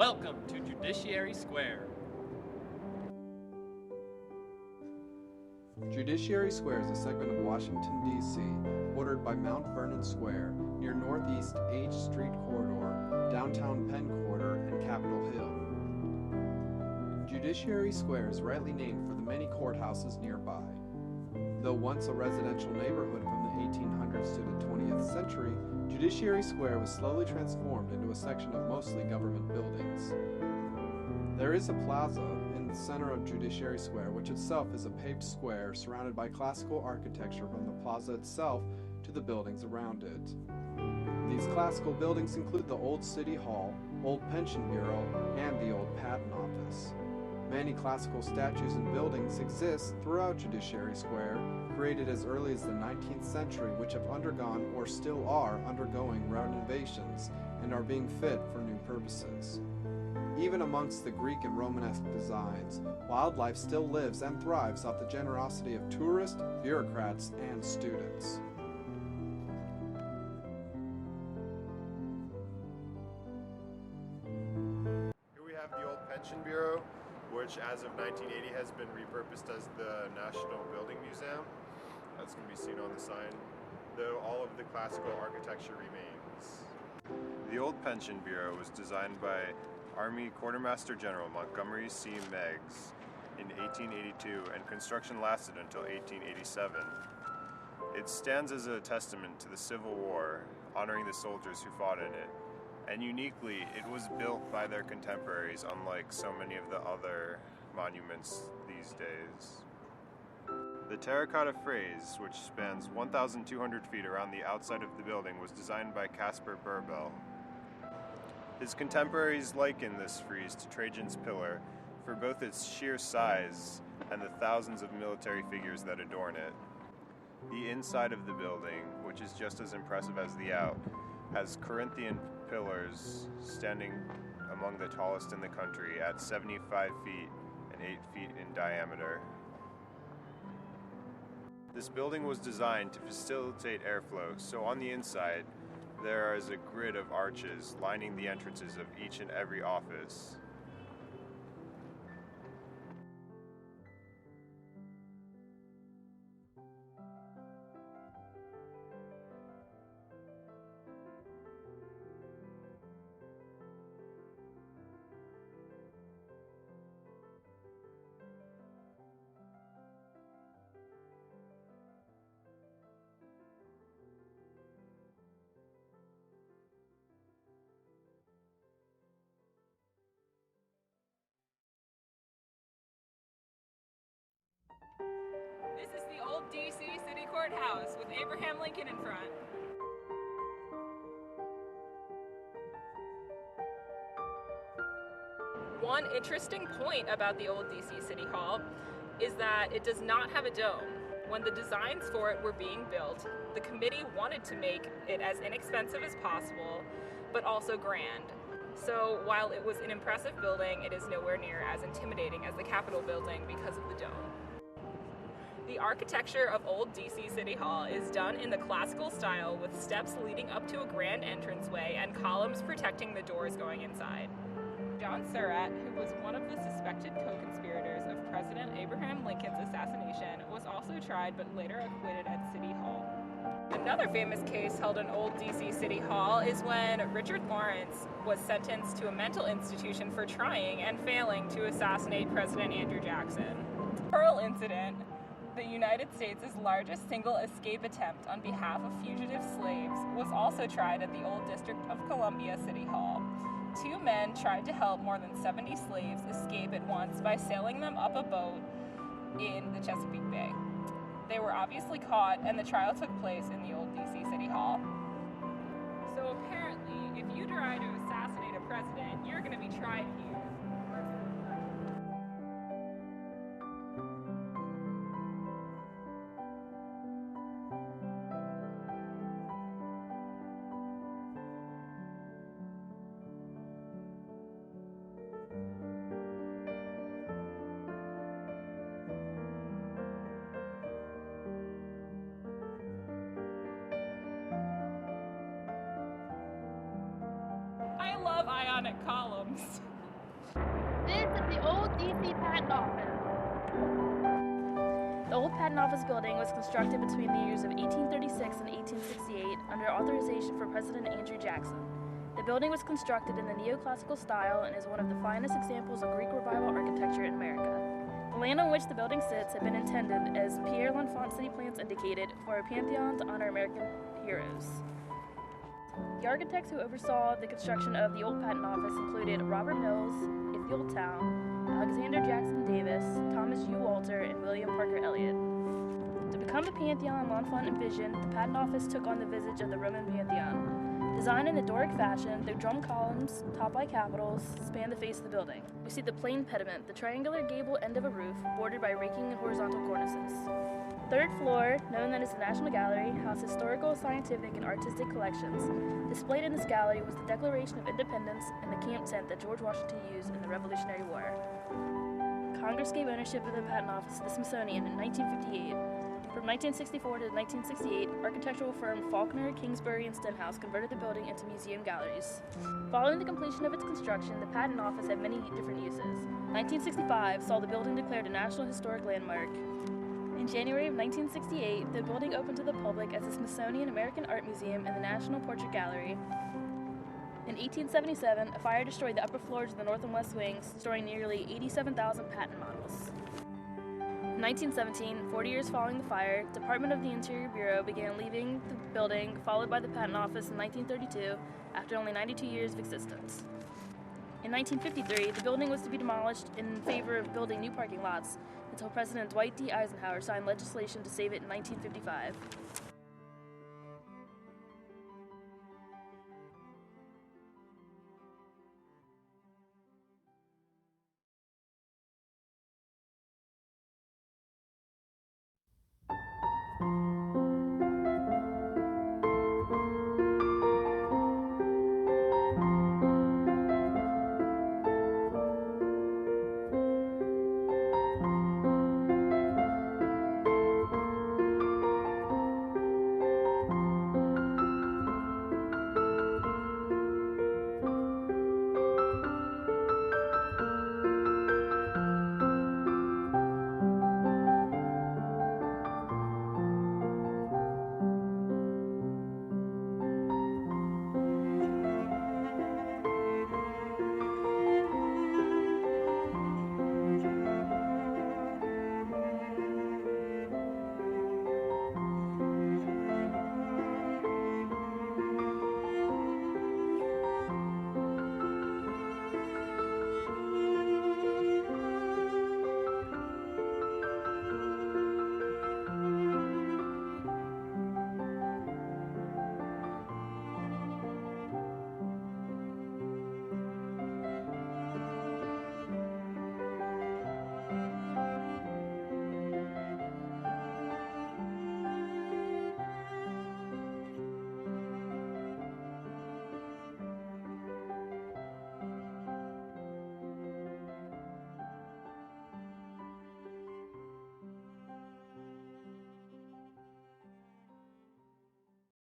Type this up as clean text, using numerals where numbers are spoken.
Welcome to Judiciary Square. Judiciary Square is a segment of Washington, D.C., bordered by Mount Vernon Square, near Northeast H Street Corridor, Downtown Penn Quarter, and Capitol Hill. Judiciary Square is rightly named for the many courthouses nearby. Though once a residential neighborhood from the 1800s to the 20th century, Judiciary Square was slowly transformed into a section of mostly government buildings. There is a plaza in the center of Judiciary Square, which itself is a paved square surrounded by classical architecture from the plaza itself to the buildings around it. These classical buildings include the old City Hall, old Pension Bureau, and the old Patent Office. Many classical statues and buildings exist throughout Judiciary Square, created as early as the 19th century, which have undergone or still are undergoing renovations and are being fit for new purposes. Even amongst the Greek and Romanesque designs, wildlife still lives and thrives off the generosity of tourists, bureaucrats, and students. Here we have the old Pension Bureau, which as of 1980 has been repurposed as the National Building Museum. That's going to be seen on the sign, though all of the classical architecture remains. The old Pension Bureau was designed by Army Quartermaster General Montgomery C. Meigs in 1882, and construction lasted until 1887. It stands as a testament to the Civil War, honoring the soldiers who fought in it. And uniquely, it was built by their contemporaries, unlike so many of the other monuments these days. The terracotta frieze, which spans 1,200 feet around the outside of the building, was designed by Caspar Burbel. His contemporaries liken this frieze to Trajan's Pillar for both its sheer size and the thousands of military figures that adorn it. The inside of the building, which is just as impressive as the out, has Corinthian pillars standing among the tallest in the country at 75 feet and 8 feet in diameter. This building was designed to facilitate airflow, so on the inside there is a grid of arches lining the entrances of each and every office. This is the old D.C. City Courthouse with Abraham Lincoln in front. One interesting point about the old D.C. City Hall is that it does not have a dome. When the designs for it were being built, the committee wanted to make it as inexpensive as possible, but also grand. So while it was an impressive building, it is nowhere near as intimidating as the Capitol building because of the dome. The architecture of old D.C. City Hall is done in the classical style with steps leading up to a grand entranceway and columns protecting the doors going inside. John Surratt, who was one of the suspected co-conspirators of President Abraham Lincoln's assassination, was also tried but later acquitted at City Hall. Another famous case held in old D.C. City Hall is when Richard Lawrence was sentenced to a mental institution for trying and failing to assassinate President Andrew Jackson. The Pearl incident, the United States' largest single escape attempt on behalf of fugitive slaves, was also tried at the old District of Columbia City Hall. Two men tried to help more than 70 slaves escape at once by sailing them up a boat in the Chesapeake Bay. They were obviously caught, and the trial took place in the old D.C. City Hall. So apparently, if you try to assassinate a president, you're going to be tried here. I love ionic columns. D.C. Patent Office. The old Patent Office building was constructed between the years of 1836 and 1868 under authorization for President Andrew Jackson. The building was constructed in the neoclassical style and is one of the finest examples of Greek Revival architecture in America. The land on which the building sits had been intended, as Pierre L'Enfant city plans indicated, for a pantheon to honor American heroes. The architects who oversaw the construction of the old Patent Office included Robert Mills, Ithiel Town, Alexander Jackson Davis, Thomas U. Walter, and William Parker Elliott. To become the pantheon L'Enfant envisioned, the Patent Office took on the visage of the Roman pantheon. Designed in the Doric fashion, the drum columns, topped by capitals, span the face of the building. We see the plain pediment, the triangular gable end of a roof, bordered by raking horizontal cornices. Third floor, known then as the National Gallery, housed historical, scientific, and artistic collections. Displayed in this gallery was the Declaration of Independence and the camp tent that George Washington used in the Revolutionary War. Congress gave ownership of the Patent Office to the Smithsonian in 1958. From 1964 to 1968, architectural firm Faulkner, Kingsbury, and Stenhouse converted the building into museum galleries. Following the completion of its construction, the Patent Office had many different uses. 1965 saw the building declared a National Historic Landmark. In January of 1968, the building opened to the public as the Smithsonian American Art Museum and the National Portrait Gallery. In 1877, a fire destroyed the upper floors of the north and west wings, destroying nearly 87,000 patent models. In 1917, 40 years following the fire, Department of the Interior Bureau began leaving the building, followed by the Patent Office in 1932, after only 92 years of existence. In 1953, the building was to be demolished in favor of building new parking lots, until President Dwight D. Eisenhower signed legislation to save it in 1955.